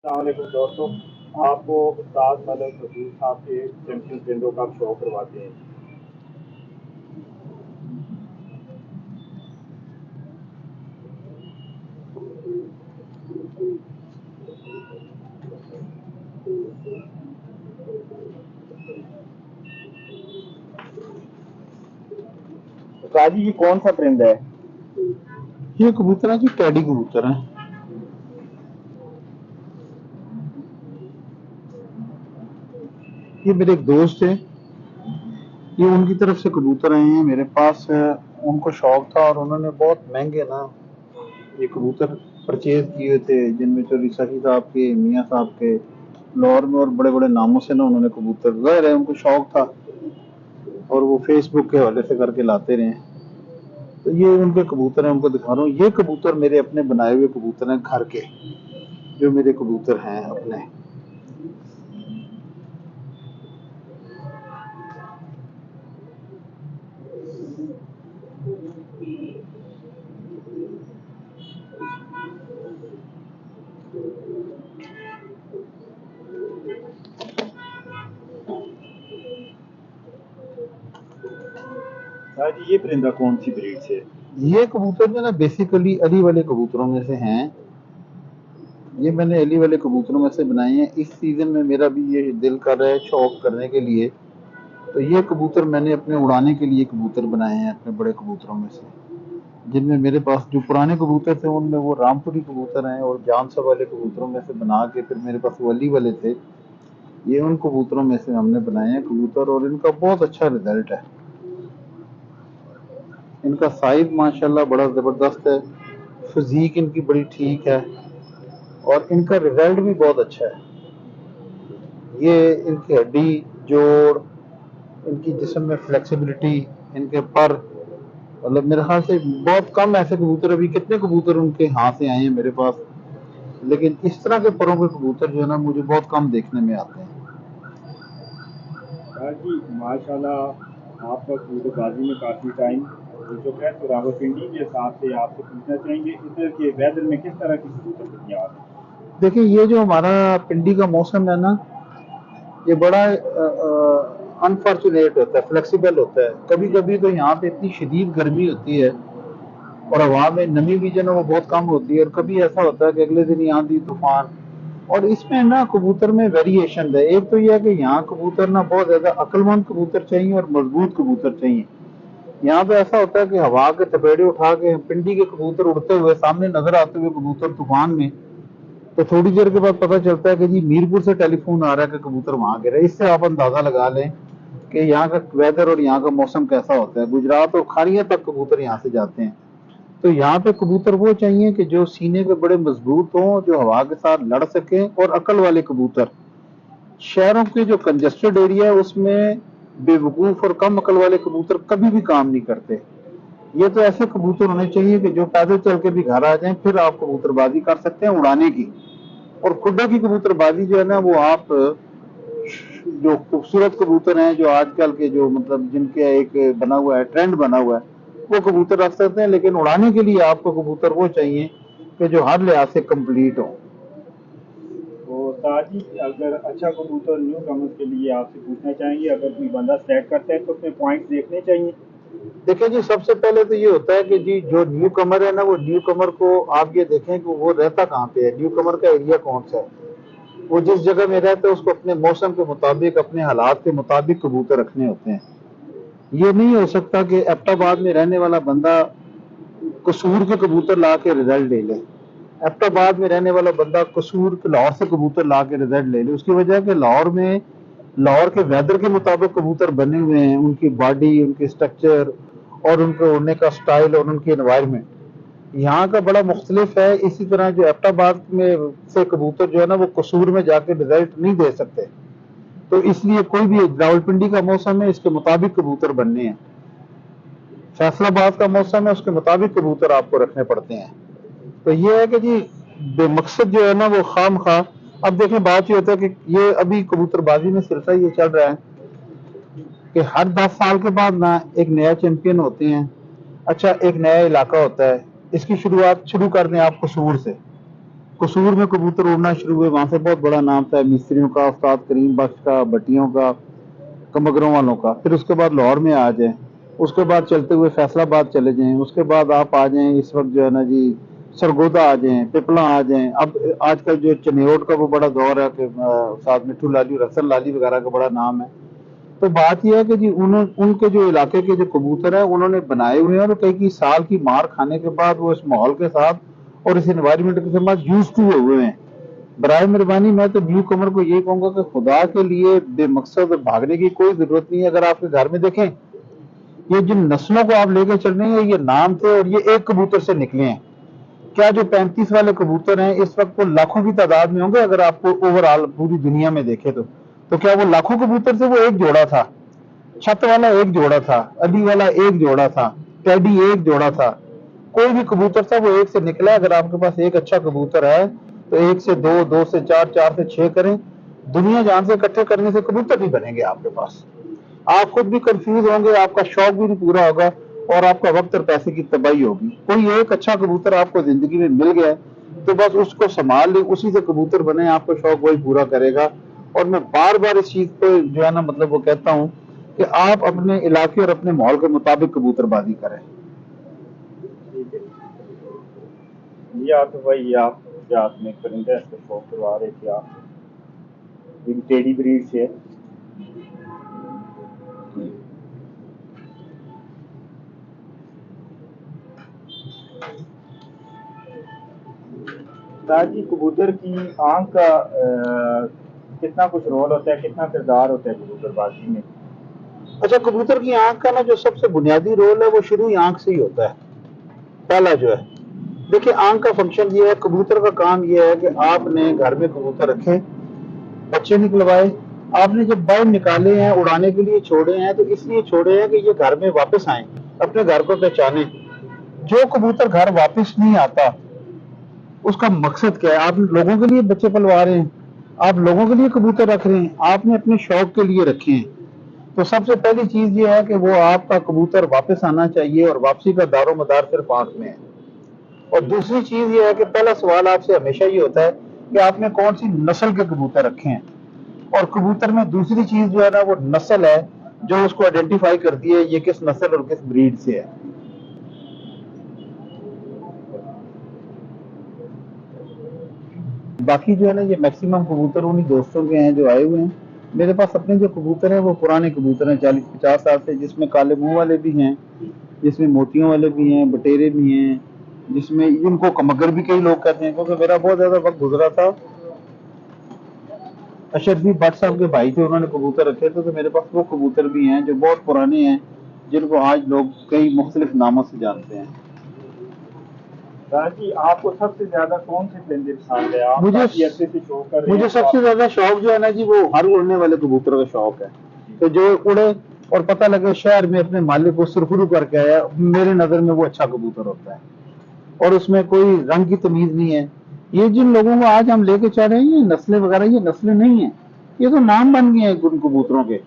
अस्सलाम वालेकुम दोस्तों। आपको उस्ताद मलिक वसीम साहब के चैंपियन गेंदों का शो करवाते हैं। काजी, ये कौन सा ट्रेंड है? ये कबूतर है जी, टैडी कबूतर है। ये मेरे एक दोस्त है, ये उनकी तरफ से कबूतर आए हैं मेरे पास। उनको शौक था और उन्होंने बहुत महंगे ना ये कबूतर परचेज किए थे, जिनमें चौधरी सही साहब के, मियाँ साहब के, लाहौर में और बड़े बड़े नामों से ना उन्होंने कबूतर, जाहिर है उनको शौक था और वो फेसबुक के हवाले से करके लाते रहे। तो ये उनके कबूतर हैं, उनको दिखा रहा हूँ। ये कबूतर मेरे अपने बनाए हुए कबूतर हैं, घर के जो मेरे कबूतर हैं अपने। काजी, ये परिंदा कौन सी ब्रीड से? ये कबूतर जो ना बेसिकली अली वाले कबूतरों में से हैं। ये मैंने अली वाले कबूतरों में से बनाए हैं। इस सीजन में मेरा भी ये दिल कर रहा है शौक करने के लिए, तो ये कबूतर मैंने अपने उड़ाने के लिए कबूतर बनाए हैं अपने बड़े कबूतरों में से, जिनमें मेरे पास जो पुराने कबूतर थे उनमें वो रामपुरी कबूतर हैं, और जानसा वाले कबूतरों में से बना के फिर मेरे पास वो अली वाले थे। ये उन कबूतरों में से हमने बनाए हैं कबूतर, और इनका बहुत अच्छा रिजल्ट है। इनका साइज माशाल्लाह बड़ा ज़बरदस्त है, फिजीक इनकी बड़ी ठीक है और इनका रिजल्ट भी बहुत अच्छा है। ये इनकी हड्डी जोड़, इनकी जिस्म में फ्लेक्सिबिलिटी, इनके पर, मतलब मेरे ख्याल से बहुत कम ऐसे कबूतर, अभी कितने कबूतर उनके हाथ से आए हैं मेरे पास, लेकिन इस तरह के परों के कबूतर जो है ना मुझे बहुत कम देखने में आते हैं। काजी, माशाल्लाह आपका कबूतरबाजी में काफ़ी टाइम रुचक है, तो रावलपिंडी के हिसाब से आपसे पूछना चाहेंगे इधर के वेदर में किस तरह की कबूतर दुनिया है? देखिए, ये जो हमारा पिंडी का मौसम है ना, ये बड़ा अनफॉर्चुनेट होता है, फ्लेक्सिबल होता है। कभी कभी तो यहाँ पे इतनी शदीद गर्मी होती है और हवा में नमी भी जो है वो बहुत कम होती है, और कभी ऐसा होता है कि अगले दिन ही आंधी तूफान। और इसमें ना कबूतर में वेरिएशन है। एक तो यह है कि यहाँ कबूतर ना बहुत ज्यादा अक्लमंद कबूतर चाहिए और मजबूत कबूतर चाहिए। यहाँ पे ऐसा होता है कि हवा के थपेड़े उठा के पिंडी के कबूतर उड़ते हुए सामने नजर आते हुए कबूतर तूफान में, तो थोड़ी देर के बाद पता चलता है कि जी मीरपुर से टेलीफोन आ रहा है कि कबूतर वहां गिरा। इससे आप अंदाजा लगा लें कि यहाँ का वेदर और यहाँ का मौसम कैसा होता है। गुजरात और खाड़िया तक कबूतर यहाँ से जाते हैं। तो यहाँ पे कबूतर वो चाहिए कि जो सीने के बड़े मजबूत हों, जो हवा के साथ लड़ सकें, और अकल वाले कबूतर। शहरों के जो कंजेस्टेड एरिया है उसमें बेवकूफ और कम अकल वाले कबूतर कभी भी काम नहीं करते। ये तो ऐसे कबूतर होने चाहिए कि जो पैदल चल के भी घर आ जाएं, फिर आप कबूतरबाजी कर सकते हैं उड़ाने की। और खुदा की कबूतरबाजी जो है ना, वो आप जो खूबसूरत कबूतर हैं, जो आजकल के जो मतलब जिनके एक बना हुआ है, ट्रेंड बना हुआ है, वो कबूतर रख सकते हैं। लेकिन उड़ाने के लिए आपको कबूतर वो चाहिए कि जो हर लिहाज से कंप्लीट हो। तो ताजी, अगर अच्छा कबूतर न्यू कमर्स के लिए आपसे पूछना चाहेंगे, अगर कोई बंदा सेट करता है तो अपने पॉइंट्स देखने चाहिए? देखिए जी, सबसे पहले तो ये होता है कि जी जो न्यू कमर है ना, वो न्यू कमर को आप ये देखें कि वो रहता कहाँ पे है, न्यू कमर का एरिया कौन सा है। वो जिस जगह में रहता है उसको अपने मौसम के मुताबिक, अपने हालात के मुताबिक कबूतर रखने होते हैं। ये नहीं हो सकता कि एबटाबाद में रहने वाला बंदा कसूर के कबूतर ला के रिजल्ट ले ले। एबटाबाद में रहने वाला बंदा कसूर के लाहौर से कबूतर ला के रिजल्ट ले ले। उसकी वजह कि लाहौर में, लाहौर के वेदर के मुताबिक कबूतर बने हुए हैं, उनकी बॉडी, उनकी स्ट्रक्चर और उनके उड़ने का स्टाइल और उनकी एनवायरमेंट यहाँ का बड़ा मुख्तलिफ है। इसी तरह जो एबटाबाद में से कबूतर जो है ना, वो कसूर में जाके रिजल्ट नहीं दे सकते। तो इसलिए कोई भी, रावलपिंडी का मौसम है, इसके मुताबिक कबूतर बनने हैं। फैसलाबाद का मौसम है, उसके मुताबिक कबूतर आपको रखने पड़ते हैं। तो ये है कि जी बेमकसद जो है ना वो खाम खा। अब देखें, बात ये होता है कि ये अभी कबूतरबाजी में सिलसिला ये चल रहा है कि हर 10 साल के बाद ना एक नया चैंपियन होते हैं। अच्छा, एक नया इलाका होता है। इसकी शुरुआत शुरू कर दें आप कसूर से। कसूर में कबूतर उड़ना शुरू हुए, वहां से बहुत बड़ा नाम था मिस्त्रियों का, उस्ताद करीम बख्श का, भट्टियों का, कमगरों वालों का। फिर उसके बाद लाहौर में आ जाएं, उसके बाद चलते हुए फैसलाबाद चले जाएं, उसके बाद आप आ जाएं इस वक्त जो है ना जी सरगोदा आ जाएं, पिपला आ जाएं। अब आजकल जो चनेरोड का वो बड़ा दौर है कि साथ मिट्टू लाली, रसल लाली वगैरह का बड़ा नाम है। तो बात यह है कि जी उनके जो इलाके के जो कबूतर है उन्होंने बनाए हुए हैं, और कई साल की मार खाने के बाद वो इस माहौल के साथ और इस एनवायरमेंट के साथ यूज टू हुए हैं। बराए मेहरबानी मैं तो न्यू कमर को यही कहूंगा कि खुदा के लिए बेमकसद भागने की कोई जरूरत नहीं है। अगर आपके घर में देखें, ये जिन नस्लों को आप लेके चल रहे हैं ये नाम थे और ये एक कबूतर से निकले हैं। क्या जो 35 वाले कबूतर हैं इस वक्त वो लाखों की तादाद में होंगे अगर आपको ओवरऑल पूरी दुनिया में देखे तो क्या वो लाखों कबूतर से वो एक जोड़ा था? छत वाला एक जोड़ा था, अली वाला एक जोड़ा था, टेडी एक जोड़ा था। कोई भी कबूतर था वो एक से निकला। अगर आपके पास एक अच्छा कबूतर है तो एक से दो, दो से चार, चार से छह करें। दुनिया जान से इकट्ठे करने से कबूतर नहीं बनेंगे आपके पास। आप खुद भी कंफ्यूज होंगे, आपका शौक भी नहीं पूरा होगा और आपका वक्त और पैसे की तबाही होगी। कोई एक अच्छा कबूतर आपको जिंदगी में मिल गया तो बस उसको संभाल ले, उसी से कबूतर बने, आपको शौक वही पूरा करेगा। और मैं बार बार इस चीज को जो है ना मतलब वो कहता हूँ कि आप अपने इलाके और अपने माहौल के मुताबिक कबूतरबाजी करें। ठीक है। ये आसिफ भाई, ये आप जो आपने परिंदे से शौक करवा रहे थे आप, एक टेडी ब्रीड से है। ताकि कबूतर की आंख का कितना कुछ रोल होता है, कितना किरदार होता है कबूतरबाजी में? अच्छा, कबूतर की आंख का ना जो सबसे बुनियादी रोल है वो शुरू ही आंख से ही होता है। पहला जो है, देखिए आंख का फंक्शन ये है, कबूतर का काम ये है कि आपने घर में कबूतर रखे, बच्चे निकलवाए, आपने जब बाहर निकाले हैं उड़ाने के लिए छोड़े हैं तो इसलिए छोड़े हैं कि ये घर में वापस आए, अपने घर को पहचाने। जो कबूतर घर वापस नहीं आता उसका मकसद क्या है? आप लोगों के लिए बच्चे पलवा रहे हैं, आप लोगों के लिए कबूतर रख रहे हैं, आपने अपने शौक के लिए रखे हैं। तो सबसे पहली चीज ये है कि वो आपका कबूतर वापस आना चाहिए और वापसी का दारो मदार सिर्फ आंख में है। और दूसरी चीज ये है कि पहला सवाल आपसे हमेशा ये होता है कि आपने कौन सी नस्ल के कबूतर रखे हैं। और कबूतर में दूसरी चीज जो है ना वो नस्ल है, जो उसको आइडेंटिफाई करती है ये किस नस्ल और किस ब्रीड से है। बाकी जो है ना ये मैक्सिमम कबूतर उन्हीं दोस्तों के हैं जो आए हुए हैं। मेरे पास अपने जो कबूतर हैं वो पुराने कबूतर हैं, 40-50 साल से, जिसमें काले मुंह वाले भी हैं, जिसमें मोतियों वाले भी हैं, बटेरे भी हैं, जिसमें इनको कमगर भी कई लोग कहते हैं। क्योंकि मेरा बहुत ज्यादा वक्त गुजरा था, अशरफी भट्ट साहब के भाई थे, उन्होंने कबूतर रखे थे, तो मेरे पास वो कबूतर भी हैं जो बहुत पुराने हैं, जिनको आज लोग कई मुख्तलिफ नामों से जानते हैं। ताकि आपको सबसे ज्यादा कौन से परिंदे पसंद है? आप मुझे काफी अरसे से शौक कर रहे मुझे हैं तो सबसे आप। ज्यादा शौक जो है ना जी वो हर उड़ने वाले कबूतर का शौक है। जी। तो जो उड़े और पता लगे शहर में अपने मालिक को सुरखरू करके आया, मेरे नजर में वो अच्छा कबूतर होता है। और उसमें कोई रंग की तमीज नहीं है। ये जिन लोगों को आज हम लेके चल रहे हैं ये नस्लें वगैरह, ये नस्लें नहीं है, ये तो नाम बन गए हैं उन कबूतरों के।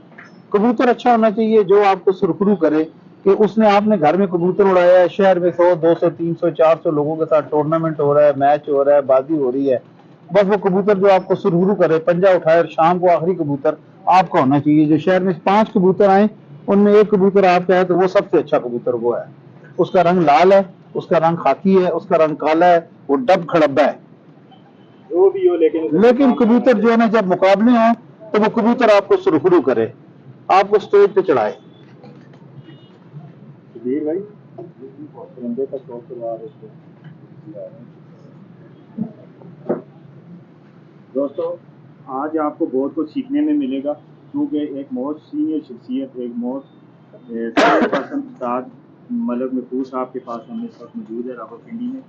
कबूतर अच्छा होना चाहिए जो आपको सुरखरू करे कि उसने आपने घर में कबूतर उड़ाया है, शहर में 100, 200, 300, 400 लोगों के साथ टूर्नामेंट हो रहा है, मैच हो रहा है, बाजी हो रही है, बस वो कबूतर जो आपको सुरखरू करे, पंजा उठाए और शाम को आखिरी कबूतर आपका होना चाहिए। जो शहर में 5 कबूतर आए उनमें एक कबूतर आपका है तो वो सबसे अच्छा कबूतर वो है। उसका रंग लाल है, उसका रंग खाकी है, उसका रंग काला है, वो डब खड़ब्बा है। जो भी हो, लेकिन उसको लेकिन मुकाम होना कबूतर जो है चाहिए। ना जब मुकाबले हों तो वो कबूतर आपको सुरखरू करे, आपको स्टेज पे चढ़ाए। सुधीर भाई, परिंदे का शौक करवा रहे थे। दोस्तों, आज आपको बहुत कुछ सीखने में मिलेगा, क्योंकि एक बहुत सीनियर शख्सियत, एक बहुत सीनियर पर्सन उस्ताद मलिक महफूज साहब के पास हम इस वक्त मौजूद है रावलपिंडी में।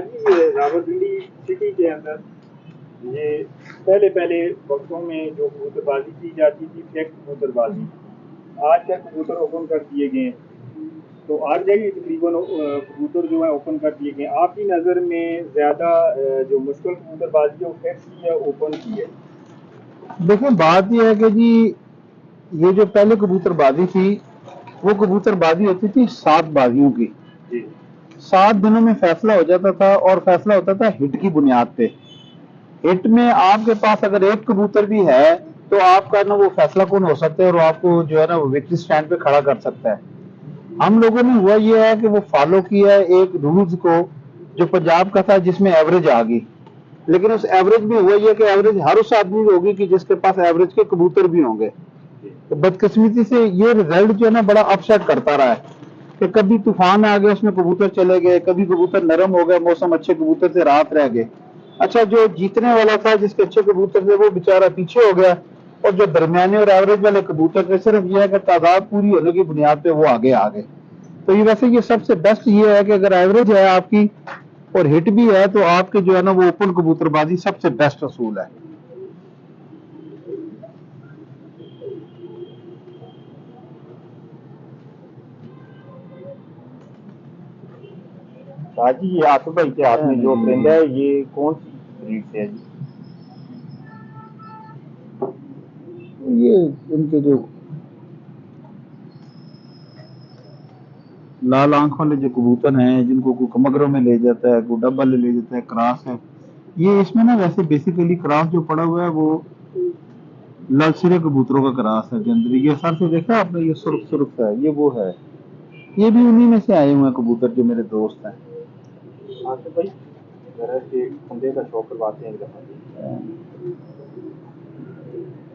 जी, रावलपिंडी सिटी के अंदर ये पहले पहले वक्तों में जो कबूतरबाजी की जाती थी फ्लैग कबूतरबाजी, आजकल कबूतर ओपन कर दिए गए हैं, तो हर जगह तकरीबन कबूतर जो है ओपन कर दिए गए। आपकी नज़र में ज़्यादा जो मुश्किल कबूतरबाजी है वो फ्लैग की है ओपन की है? देखिए बात यह है कि जी ये जो पहले कबूतरबाजी थी वो कबूतरबाजी होती थी 7 बाजियों की। जी 7 दिनों में फैसला हो जाता था और फैसला होता था हिट की बुनियाद पे। हिट में आपके पास अगर एक कबूतर भी है तो आपका ना वो फैसला कौन हो सकता है और आपको जो है ना वो विक्ट्री स्टैंड पे खड़ा कर सकता है। हम लोगों ने हुआ ये है कि वो फॉलो किया है एक रूल्स को जो पंजाब का था जिसमें एवरेज आ गई, लेकिन उस एवरेज में हुआ ये कि एवरेज हर उस आदमी में होगी कि जिसके पास एवरेज के कबूतर भी होंगे। तो बदकिस्मती से ये रिजल्ट जो है ना बड़ा अपसेट करता रहा है कि कभी तूफान आ गया उसमें कबूतर चले गए, कभी कबूतर नरम हो गए, मौसम अच्छे कबूतर से रात रह गए। अच्छा जो जीतने वाला था जिसके अच्छे कबूतर थे वो बेचारा पीछे हो गया और जो दरमियाने और एवरेज वाले कबूतर थे सिर्फ यह है कि तादाद पूरी होने की बुनियाद पे वो आगे आ गए। तो ये वैसे ये सबसे बेस्ट ये है कि अगर एवरेज है आपकी और हिट भी है तो आपके जो है ना वो ओपन कबूतरबाजी सबसे बेस्ट असूल है। शाहजी, ये आसिफ भाई के हाथ में जो परिंदा है ये कौन सी ब्रीड से है जी? ये इनके जो लाल आंख वाले जो कबूतर हैं जिनको कोई कमगरों में ले जाता है, कोई डब्बा ले जाता है, क्रॉस है ये। इसमें ना वैसे बेसिकली क्रॉस जो पड़ा हुआ है वो लालसिरे कबूतरों का क्रॉस है। जनरली ये सर से देखा आपने, ये सुर्ख सुर्ख सा है, ये वो है। ये भी उन्हीं में से आए हुए हैं कबूतर जो मेरे दोस्त हैं। आसिफ भाई जरा से फंदे का शौक करवाते हैं एक दफा।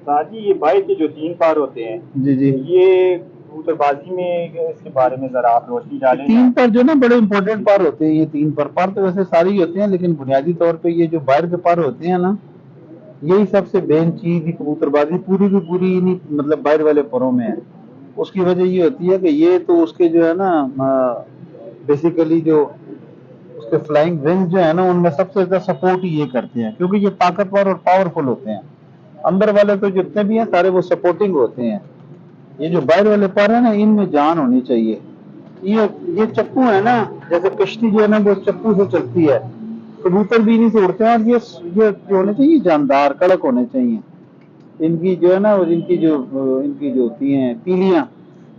शाहजी, ये बाई के जो 3 पार होते हैं, जी जी, ये कबूतरबाजी में इसके बारे में जरा आप रोशनी डालें ना। 3 पर जो ना बड़े इंपॉर्टेंट पार होते हैं। ये 3 पर तो वैसे सारे ही होते हैं लेकिन बुनियादी तौर पे ये जो बाहर के पार होते हैं ना यही सबसे मेन चीज ही कबूतरबाजी पूरी की पूरी इन्हीं मतलब बाहर वाले परों में है। उसकी वजह ये होती है कि ये तो उसके जो है ना बेसिकली जो उसके फ्लाइंग विंग जो है ना उनमें सबसे ज्यादा सपोर्ट ही ये करते हैं क्योंकि ये ताकतवर और पावरफुल होते हैं। अंदर वाले तो जितने भी हैं सारे वो सपोर्टिंग होते हैं। ये जो बाहर वाले पर है ना इनमें जान होनी चाहिए। ये चप्पू है ना, जैसे कश्ती जो है ना वो चप्पू से चलती है, कबूतर भी नहीं से उड़ते हैं। और ये जो होने चाहिए जानदार कड़क होने चाहिए। इनकी जो है ना और इनकी जो होती हैं तीलियां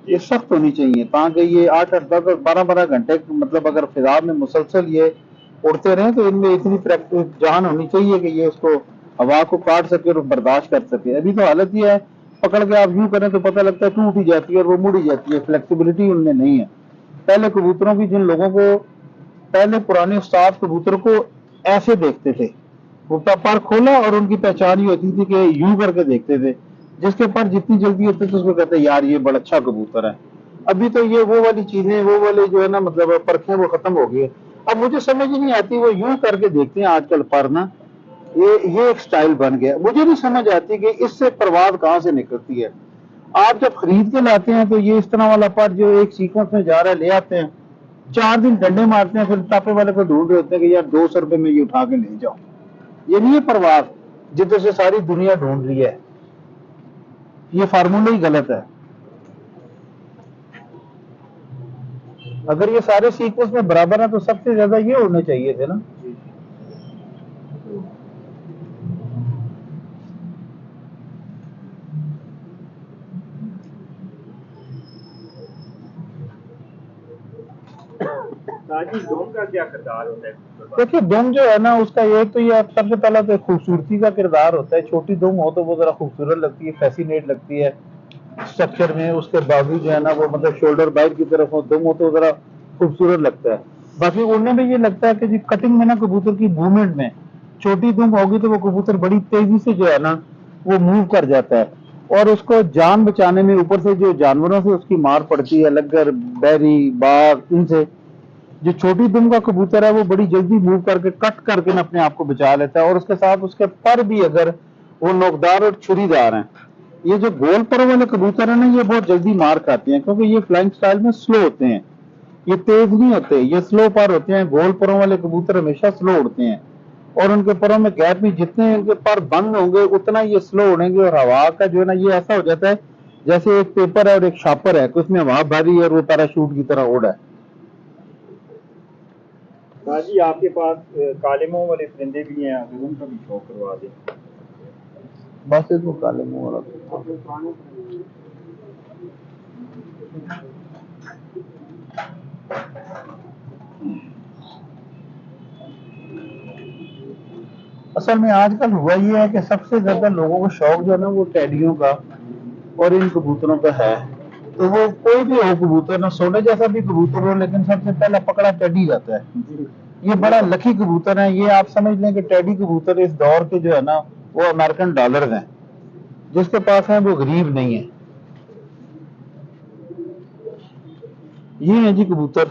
ये सख्त होनी चाहिए ताकि ये 8-8 10 12 घंटे मतलब अगर फिजा में मुसलसल ये उड़ते रहे तो इनमें इतनी प्रैक्टिस जान होनी चाहिए कि ये उसको हवा को काट सके और बर्दाश्त कर सके। अभी तो हालत ये है पकड़ के आप यूं करें तो पता लगता है टूट ही जाती है और वो मुड़ ही जाती है, फ्लेक्सिबिलिटी उनमें नहीं है। पहले कबूतरों की जिन लोगों को पहले पुराने उस्ताद कबूतर को ऐसे देखते थे, वो पर खोला और उनकी पहचान ही होती थी कि यूं करके देखते थे। जिसके पर जितनी जल्दी होते थे उसको कहते यार ये बड़ा अच्छा कबूतर है। अभी तो ये वो वाली चीजें वो वाले जो है ना मतलब परखें वो खत्म हो गई है। अब मुझे समझ ही नहीं आती वो यूं करके देखते हैं आजकल पर ना, ये एक स्टाइल बन गया। मुझे नहीं समझ आती कि इससे परवाज कहाँ से निकलती है। आप जब खरीद के लाते हैं तो ये इस तरह वाला पर जो एक सीक्वेंस में जा रहा है ले आते हैं, 4 दिन डंडे मारते हैं, फिर टापे वाले को ढूंढ रहे होते हैं कि यार 200 रुपए में ये उठा के ले जाओ। ये नहीं है परवाज जिधर से सारी दुनिया ढूंढ रही है। ये फार्मूला ही गलत है। अगर ये सारे सीक्वेंस में बराबर है तो सबसे ज्यादा ये होने चाहिए थे ना। शाहजी, डोम का क्या किरदार होता है कबूतरबाजी? देखिए दुम जो है ना उसका ये तो ये सबसे पहला तो खूबसूरती का किरदार होता है। छोटी दुम हो तो वो जरा खूबसूरत लगती है, फैसिनेट लगती है स्ट्रक्चर में। उसके बाजू जो है ना वो मतलब शोल्डर बाइट की तरफ हो, दुम हो तो जरा खूबसूरत लगता है। बाकी उड़ने में ये लगता है कि जी कटिंग में ना कबूतर की मूवमेंट में छोटी दुम होगी तो वो कबूतर बड़ी तेजी से जो है ना वो मूव कर जाता है और उसको जान बचाने में ऊपर से जो जानवरों से उसकी मार पड़ती है, लग्गर, बैरी, बाघ, इनसे जो छोटी दुम का कबूतर है वो बड़ी जल्दी मूव करके कट करके ना अपने आप को बचा लेता है। और उसके साथ उसके पर भी अगर वो नोकदार और छुरीदार हैं। ये जो गोल पर वाले कबूतर है ना ये बहुत जल्दी मार खाते हैं क्योंकि ये फ्लाइंग स्टाइल में स्लो होते हैं, ये तेज नहीं होते, ये स्लो पर होते हैं। गोल परों वाले कबूतर हमेशा स्लो उड़ते हैं और उनके परों में गैप भी, जितने इनके पर बंद होंगे उतना ये स्लो उड़ेंगे। और हवा का जो है ना ये ऐसा हो जाता है जैसे एक पेपर है और एक शापर है कि उसमें हवा भरी है और वो पैराशूट की तरह उड़ा है। जी आपके पास काले मुंह वाले परिंदे भी हैं, अगर उनका भी शौक करवा दें। बस इसको काले मुंह वाला असल में आजकल हुआ ये है कि सबसे ज्यादा लोगों को शौक जो है ना वो टेडियों का और इन कबूतरों का है। तो वो कोई भी हो कबूतर ना, सोने जैसा भी कबूतर हो, लेकिन सबसे पहला पकड़ा टेडी जाता है। ये बड़ा लकी कबूतर है। ये आप समझ लें कि टेडी कबूतर इस दौर के जो है ना वो अमेरिकन डॉलर हैं। जिसके पास है वो गरीब नहीं है। ये है जी कबूतर,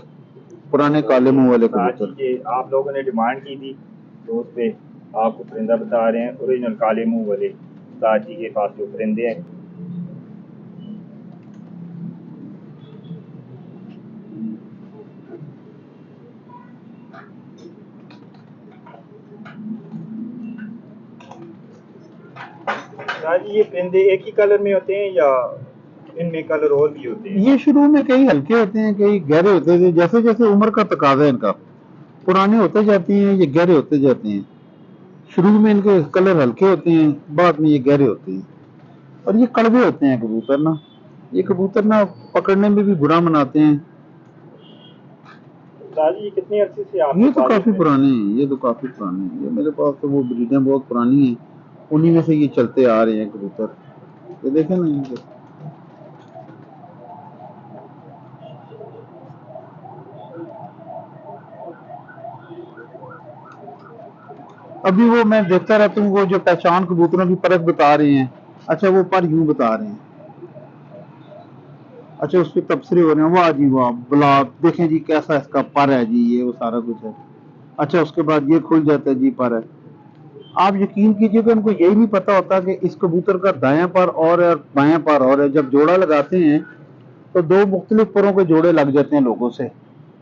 पुराने काले मुंह वाले कबूतर। ये आप लोगों ने डिमांड की थी तो उस पे आपको परिंदा बता रहे हैं, ओरिजिनल काले मुंह वाले उस्ताद जी के पास जो परिंदे हैं। ये परिंदे एक ही कलर में होते हैं या इनमें कलर और भी होते हैं? ये शुरू में कई हल्के होते हैं, कई गहरे होते थे। जैसे जैसे उम्र का तकाजा है इनका, पुराने होते जाते हैं, ये गहरे होते जाते हैं। शुरू में इनके कलर हल्के होते हैं, बाद में ये गहरे होते हैं। और ये कड़वे होते हैं कबूतर ना। ये कबूतर ना पकड़ने में भी बुरा मनाते हैं। ये कितने अरसे से आप? ये तो काफी पुराने हैं, ये तो काफी पुराने हैं। ये मेरे पास तो वो ब्रीडें बहुत पुरानी हैं, उन्हीं में से ये चलते आ रहे हैं कबूतर। ये देखें ना इनके, अभी वो मैं देखता रहता हूँ, वो जो पहचान कबूतरों की परख बता रहे हैं। अच्छा वो पर यूं बता रहे हैं, अच्छा उस पर तबसरे हो रहे हैं, वाह जी वाह, ब्लॉक देखें जी कैसा इसका पर है जी, ये वो सारा कुछ है। अच्छा उसके बाद ये खुल जाता है जी पर है। आप यकीन कीजिए कि उनको यही नहीं पता होता कि इस कबूतर का दायां पर और है और बायां पर और है। जब जोड़ा लगाते हैं तो दो मुख्तलिफ परों के जोड़े लग जाते हैं लोगों से।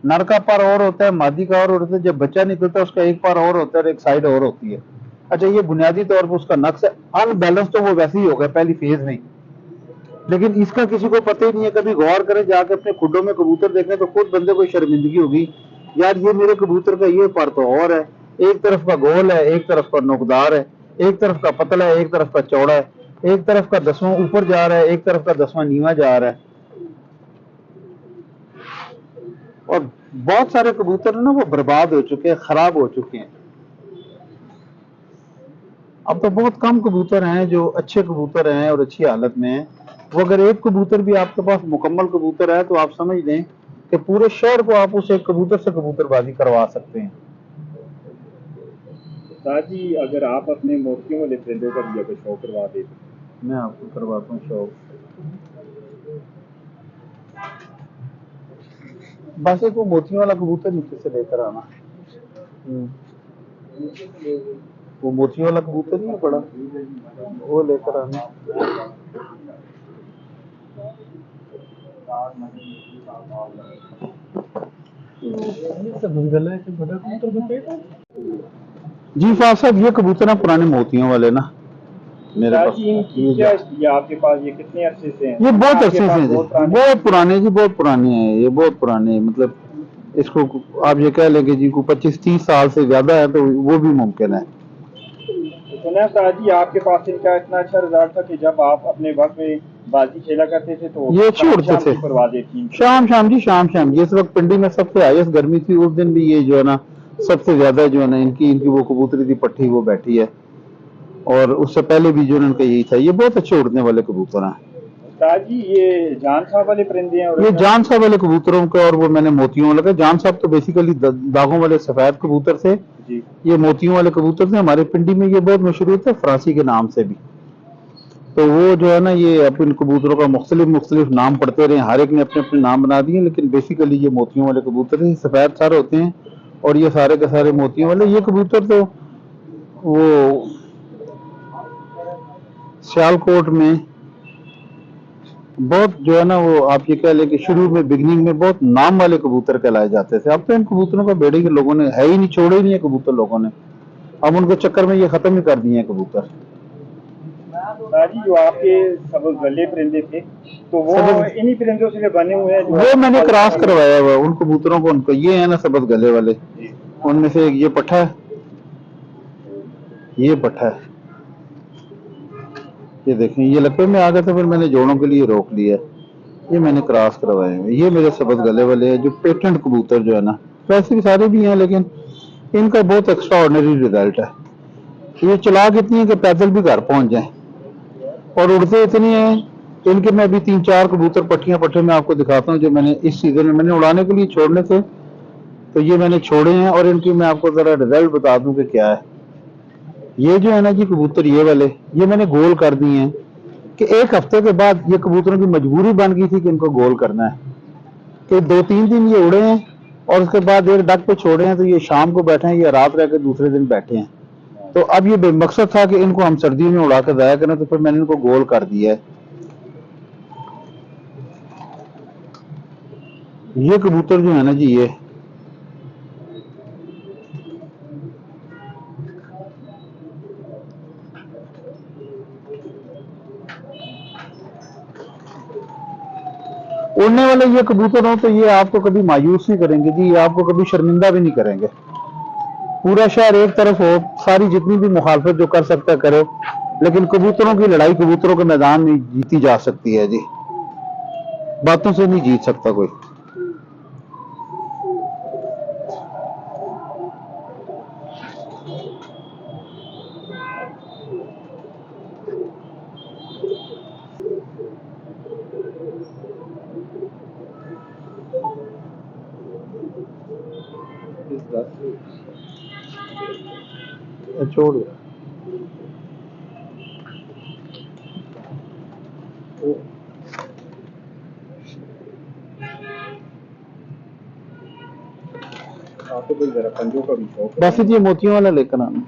नर का पर और होता है, मादी का और होता है। जब बच्चा निकलता है उसका एक पर और होता है और एक साइड और होती है। अच्छा ये बुनियादी तौर पर उसका नक्श है। अनबैलेंस तो वो वैसे ही होगा पहली फेज में, लेकिन इसका किसी को पता ही नहीं है। कभी गौर करें, जाके अपने खुडों में कबूतर देखें तो खुद बंदे को शर्मिंदगी होगी, यार ये मेरे कबूतर का ये पर तो और है, एक तरफ का गोल है, एक तरफ का नोकदार है, एक तरफ का पतला है, एक तरफ का चौड़ा है, एक तरफ का 10वां ऊपर जा रहा है, एक तरफ का 10वां नीवा जा रहा है। और बहुत सारे कबूतर ना वो बर्बाद हो चुके हैं, खराब हो चुके हैं। अब तो बहुत कम कबूतर हैं जो अच्छे कबूतर हैं और अच्छी हालत में हैं। वो अगर एक कबूतर भी आपके पास मुकम्मल कबूतर है तो आप समझ लें कि पूरे शहर को आप उस एक कबूतर से कबूतरबाजी करवा सकते हैं। जी अगर आप अपने मोतियों वाले परिंदों का भी अगर शौक करवा दे, मैं आपको करवाता हूँ शौक। बस एक वो मोतियों वाला कबूतर नीचे से लेकर आना। वो मोतियों वाला कबूतर नहीं है बड़ा, वो लेकर आना। जी फाज साहब ये कबूतर है पुराने मोतियों वाले ना मेरे पास। ये आपके पास ये कितने अरसे से हैं? ये बहुत अरसे से हैं, बहुत पुराने जी, बहुत पुराने हैं ये, बहुत पुराने। मतलब इसको आप ये कह लेंगे जी को 25-30 साल से ज्यादा है तो वो भी मुमकिन है। सुना जी आपके पास इनका इतना अच्छा रिजल्ट था कि जब आप अपने वक्त में बाजी खेला करते थे तो ये अच्छे उड़ते थे करवा देती। शाम शाम जी, शाम शाम। जिस वक्त पिंडी में सबसे हाईएस्ट गर्मी थी उस दिन भी ये जो है ना सबसे ज्यादा जो है ना इनकी वो कबूतरी थी पट्टी वो बैठी है। और उससे पहले भी जो इनका यही था। ये बहुत अच्छे उड़ने वाले कबूतर हैं जी। ये जान साहब वाले परिंदे हैं? ये जान साहब वाले कबूतरों के, और वो मैंने मोतियों वाले। जान साहब तो बेसिकली दागों वाले सफेद कबूतर थे जी। ये मोतियों वाले कबूतर थे। हमारे पिंडी में ये बहुत मशहूर थे फरासी के नाम से भी। तो वो जो है ना ये अब इन कबूतरों का मुख्तलिफ नाम पढ़ते रहे, हर एक ने अपने अपने नाम बना दिए, लेकिन बेसिकली ये मोतियों वाले कबूतर हैं। सफेद सारे होते हैं और ये सारे के सारे मोतियों वाले। ये कबूतर तो वो सियालकोट में बहुत जो है ना वो आप ये कह लें कि शुरू में बिगनिंग में बहुत नाम वाले कबूतर कहलाए जाते थे। अब तो इन कबूतरों का बेड़े के लोगों ने है ही नहीं, छोड़े ही नहीं है कबूतर लोगों ने। अब उनके चक्कर में ये खत्म ही कर दिए हैं कबूतर। ताजी जो आपके सबज गले परिंदे थे, तो वो सबज इन्हीं परिंदों से बने हुए हैं जो वो मैंने फल क्रॉस खाते हैं? करवाया हुआ है उन कबूतरों को, उनको ये है ना सबज गले वाले, जी। उनमें से एक ये पट्ठा है, ये पट्ठा है, ये देखें ये लपे में आ गए थे, फिर मैंने जोड़ों के लिए रोक लिया। ये मैंने क्रॉस करवाए हुए, ये मेरे सबज गले वाले हैं जो पेटेंट कबूतर जो है ना, वैसे भी सारे भी हैं लेकिन इनका बहुत एक्स्ट्रा ऑर्डिनरी रिजल्ट है। ये चलाक इतनी है कि पैदल भी घर पहुंच जाए, और उड़ते इतनी हैं। इनके मैं अभी 3-4 कबूतर पट्टियां पट्टे में आपको दिखाता हूँ जो मैंने इस सीजन में मैंने उड़ाने के लिए छोड़ने थे, तो ये मैंने छोड़े हैं, और इनकी मैं आपको जरा रिजल्ट बता दूं कि क्या है। ये जो है ना जी कबूतर, ये वाले ये मैंने गोल कर दिए हैं कि एक हफ्ते के बाद ये कबूतरों की मजबूरी बन गई थी कि इनको गोल करना है, कि 2-3 दिन ये उड़े हैं और उसके बाद एक डक पे छोड़े हैं, तो ये शाम को बैठे हैं या रात रह के दूसरे दिन बैठे हैं। तो अब ये बेमकसद था कि इनको हम सर्दियों में उड़ा कर जाया करें, तो फिर मैंने इनको गोल कर दिया है। ये कबूतर जो है ना जी, ये उड़ने वाले ये कबूतर हो तो ये आपको कभी मायूस नहीं करेंगे जी, ये आपको कभी शर्मिंदा भी नहीं करेंगे। पूरा शहर एक तरफ हो, सारी जितनी भी मुखालफत जो कर सकता है करे, लेकिन कबूतरों की लड़ाई कबूतरों के मैदान में जीती जा सकती है जी, बातों से नहीं जीत सकता कोई। छोड़ आपको तो जरा पंजों का भी शौक बस है। ये मोतियों वाला लेकर आना,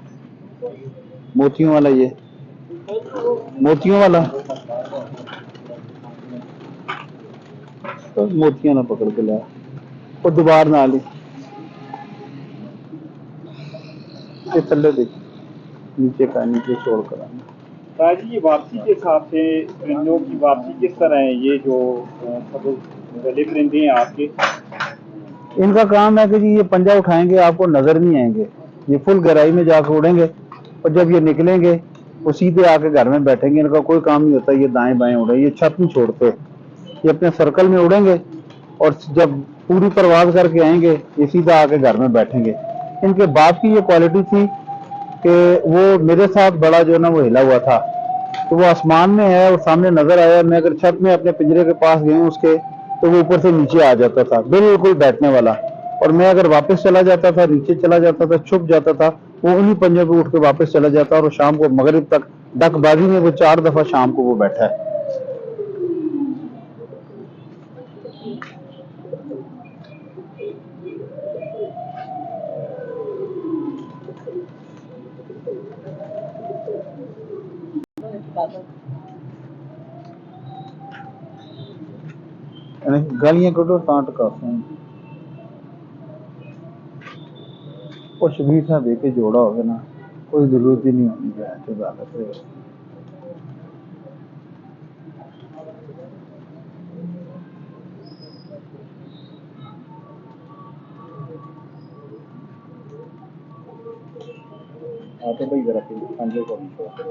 मोतियों वाला, ये मोतियों वाला, तो मोतियां ना पकड़ के लाया और दोबारा ना ली, ये थल्ले देख, नीचे का नीचे छोड़ कर आना। ताजी ये वापसी के हिसाब से परिंदों की वापसी किस तरह है? ये जो सब गले परिंदे हैं आपके, इनका काम है कि जी ये पंजा उठाएंगे, आपको नजर नहीं आएंगे, ये फुल गहराई में जाकर उड़ेंगे, और जब ये निकलेंगे वो सीधे आके घर में बैठेंगे। इनका कोई काम नहीं होता ये दाएं बाएं उड़े, ये छत नहीं छोड़ते, ये अपने सर्कल में उड़ेंगे, और जब पूरी परवाज करके आएंगे ये सीधा आके घर में बैठेंगे। इनके बाप की ये क्वालिटी थी कि वो मेरे साथ बड़ा जो है ना वो हिला हुआ था, तो वो आसमान में है और सामने नजर आया, मैं अगर छत में अपने पिंजरे के पास गया उसके, तो वो ऊपर से नीचे आ जाता था बिल्कुल बैठने वाला, और मैं अगर वापस चला जाता था, नीचे चला जाता था, छुप जाता था, वो उन्हीं पंजों पे उठ के वापस चला जाता, और शाम को मगरिब तक डकबाजी में वो 4 दफा शाम को वो बैठा है। गालियां कटो तां टकाते हैं, और शबीर से दे के जोड़ा होगा ना, कोई जरूरत ही नहीं होनी चाहिए। आते भाई जरा पंजों का भी शौक है।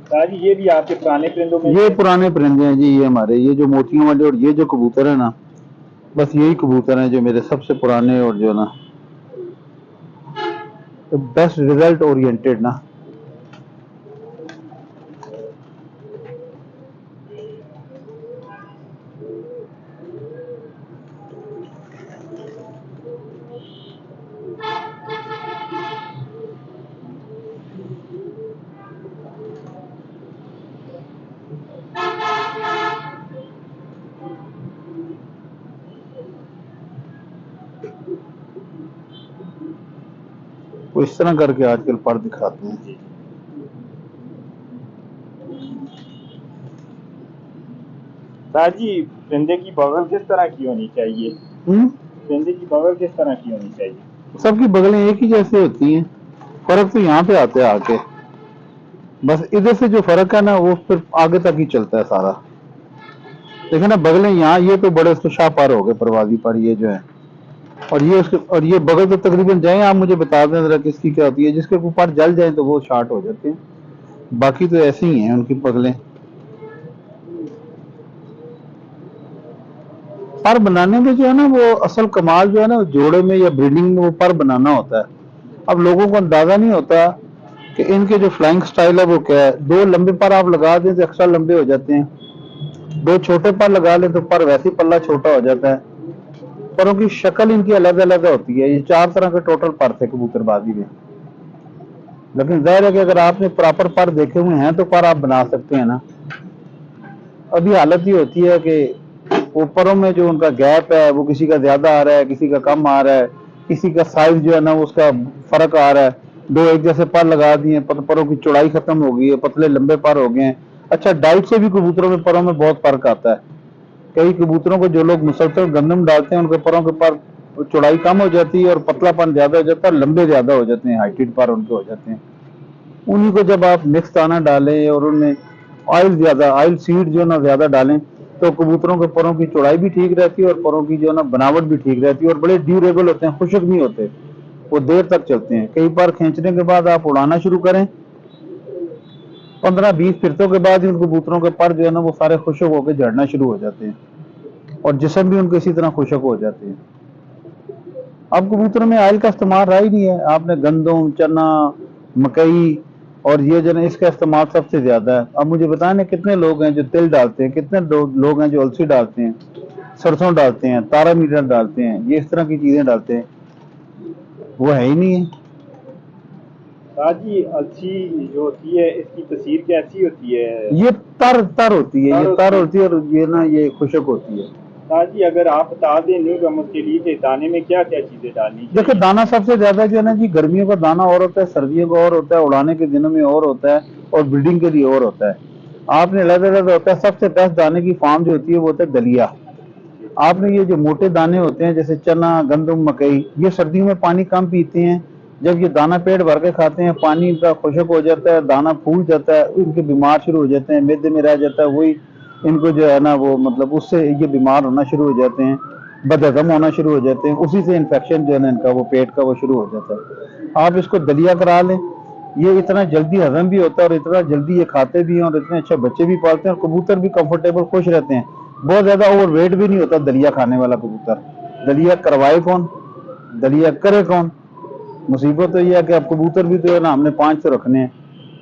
ताजी ये भी आपके पुराने परिंदों में ये पुराने परिंदे हैं जी, ये हमारे ये जो मोतियों वाले और ये जो कबूतर है ना, बस यही कबूतर हैं जो मेरे सबसे पुराने और जो ना बेस्ट रिजल्ट ओरिएंटेड ना। वो इस तरह करके आजकल पर दिखाते हैं। जी। उस्ताद जी, परिंदे की बगल किस तरह की होनी चाहिए? परिंदे की बगल किस तरह की होनी चाहिए? सबकी बगलें एक ही जैसे होती हैं, फर्क तो यहाँ पे आता है आके। बस इधर से जो फर्क है ना वो फिर आगे तक ही चलता है सारा। देखिए ना बगलें यहाँ, ये तो बड़े उसके शाहपार हो गए परवाजी पर, ये जो है, और ये उसके, और ये बगल तो तकरीबन जाए, आप मुझे बता दें जरा किसकी क्या होती है। जिसके ऊपर जल जाए तो वो शार्ट हो जाते हैं, बाकी तो ऐसे ही हैं उनकी बगलें। पर बनाने में जो है ना वो असल कमाल जो है ना जोड़े में या ब्रीडिंग में वो पर बनाना होता है। अब लोगों को अंदाजा नहीं होता कि इनके जो फ्लाइंग स्टाइल है वो क्या है। दो लंबे पर आप लगा दें तो एक्स्ट्रा लंबे हो जाते हैं, दो छोटे पर लगा लें तो पर वैसे ही पल्ला छोटा हो जाता है। परों की शक्ल इनकी अलग अलग होती है। ये 4 तरह के टोटल पर थे कबूतरबाजी में, लेकिन जाहिर है कि अगर आपने प्रॉपर पर देखे हुए हैं तो पर आप बना सकते हैं ना। अभी हालत ये होती है कि ऊपरों में जो उनका गैप है वो किसी का ज्यादा आ रहा है, किसी का कम आ रहा है, किसी का साइज जो है ना उसका फर्क आ रहा है। दो एक जैसे पर लगा दिए, परों की चौड़ाई खत्म हो गई है, पतले लंबे पर हो गए हैं। अच्छा, डाइट से भी कबूतरों में परों में बहुत फर्क आता है। कई कबूतरों को जो लोग मुसलसल गंदम डालते हैं उनके परों के पर चौड़ाई कम हो जाती है और पतलापन ज्यादा हो जाता है, लंबे ज्यादा हो जाते हैं, हाइटेड पर उनके हो जाते हैं। उन्हीं को जब आप मिक्स दाना डालें और उनमें ऑयल सीड जो ना ज्यादा डालें तो कबूतरों के परों की चौड़ाई भी ठीक रहती है और परों की जो ना बनावट भी ठीक रहती है और बड़े ड्यूरेबल होते हैं, खुशक नहीं होते, वो देर तक चलते हैं। कई बार खींचने के बाद आप उड़ाना शुरू करें, 15-20 फिरतों के बाद ही उन कबूतरों के पर जो है ना वो सारे खुशक होकर झड़ना शुरू हो जाते हैं और जिस्म भी उनके इसी तरह खुशक हो जाते हैं। अब कबूतर में ऑयल का इस्तेमाल रहा ही नहीं है। आपने गंदम, चना, मकई और ये जो है इसका इस्तेमाल सबसे ज्यादा है। अब मुझे बताने कितने लोग हैं जो तिल डालते हैं, कितने लोग हैं जो अलसी डालते हैं, सरसों डालते हैं, तारा मीटर डालते हैं, ये इस तरह की चीजें डालते हैं, वो है ही नहीं है। उस्ताद जी, अलसी जो होती है इसकी तसीर कैसी होती है? ये तर तर होती है, ये तर होती होती है और ये ना ये खुशक होती है। उस्ताद जी, अगर आप बता दें न्यू कमर्स के लिए कि दाने में क्या क्या चीजें डालनी देखो चाहिए? दाना सबसे ज्यादा जो है ना जी, गर्मियों का दाना और होता है, सर्दियों का और होता है, उड़ाने के दिनों में और होता है और ब्रीडिंग के लिए और होता है। आपने अलग अलग होता है। सबसे बेस्ट दाने की फार्म जो होती है वो होता है दलिया। आपने ये जो मोटे दाने होते हैं जैसे चना, गंदम, मकई, ये सर्दियों में पानी कम पीते हैं। जब ये दाना पेट भर के खाते हैं पानी इनका खुशक हो जाता है, दाना फूल जाता है, इनके बीमार शुरू हो जाते हैं, मैदे में रह जाता है, वही इनको जो है ना वो मतलब उससे ये बीमार होना शुरू हो जाते हैं, बदहजम होना शुरू हो जाते हैं, उसी से इन्फेक्शन जो है ना इनका वो पेट का वो शुरू हो जाता है। आप इसको दलिया करा लें, ये इतना जल्दी हजम भी होता है और इतना जल्दी ये खाते भी हैं और इतने अच्छे बच्चे भी पालते हैं और कबूतर भी कंफर्टेबल खुश रहते हैं। बहुत ज्यादा ओवरवेट भी नहीं होता दलिया खाने वाला कबूतर। दलिया करवाए कौन, दलिया करे कौन? मुसीबत तो ये है कि अब कबूतर भी तो है ना हमने 500 रखने हैं,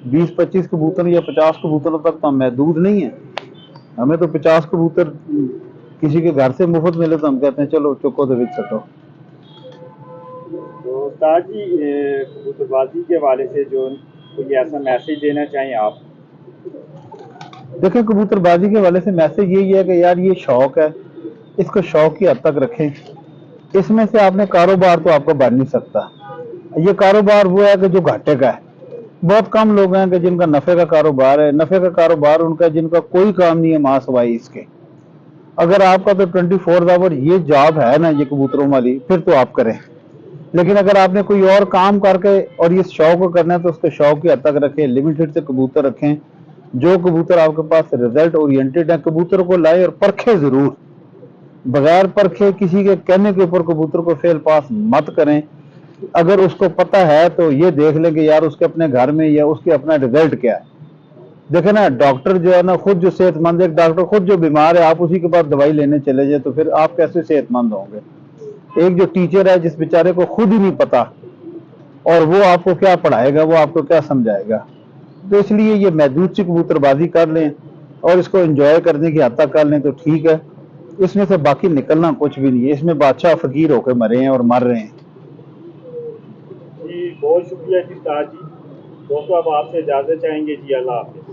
20-25 कबूतर या 50 कबूतरों तक तो महदूद नहीं है। हमें तो 50 कबूतर किसी के घर से मुफ्त मिले तो हम कहते हैं चलो चुको तो बिक सको। तो उस्ताद जी, कबूतरबाजी के हवाले से जो कोई ऐसा मैसेज देना चाहें आप? देखें कबूतरबाजी के वाले से मैसेज यही है कि यार ये शौक है, इसको शौक की हद तक रखें। इसमें से आपने कारोबार तो आपको बन नहीं सकता। ये कारोबार वो है कि जो घाटे का है। बहुत कम लोग हैं कि जिनका नफे का कारोबार है। नफे का कारोबार उनका जिनका कोई काम नहीं है मां सवाई इसके। अगर आपका तो 24 आवर ये जॉब है ना ये कबूतरों वाली, फिर तो आप करें। लेकिन अगर आपने कोई और काम करके और ये शौक को करना है तो उसके शौक की हद तक रखें, लिमिटेड से कबूतर रखें। जो कबूतर आपके पास रिजल्ट ओरिएंटेड है कबूतर को लाए और परखे जरूर, बगैर परखे किसी के कहने के ऊपर कबूतर को फेल पास मत करें। अगर उसको पता है तो ये देख लें कि यार उसके अपने घर में या उसके अपना रिजल्ट क्या है। देखे ना डॉक्टर जो है ना खुद जो सेहतमंद है, डॉक्टर खुद जो बीमार है आप उसी के पास दवाई लेने चले जाए तो फिर आप कैसे सेहतमंद होंगे? एक जो टीचर है जिस बेचारे को खुद ही नहीं पता और वो आपको क्या पढ़ाएगा, वो आपको क्या समझाएगा? तो इसलिए ये महदूद सी कबूतरबाजी कर लें और इसको एंजॉय करने की हद तक कर लें तो ठीक है। इसमें से बाकी निकलना कुछ भी नहीं है। इसमें बादशाह फकीर होकर मरे हैं और मर रहे हैं। जी बहुत शुक्रिया जी उस्ताद जी। दोस्तों अब आपसे इजाज़त चाहेंगे जी। अल्लाह हाफ़िज़।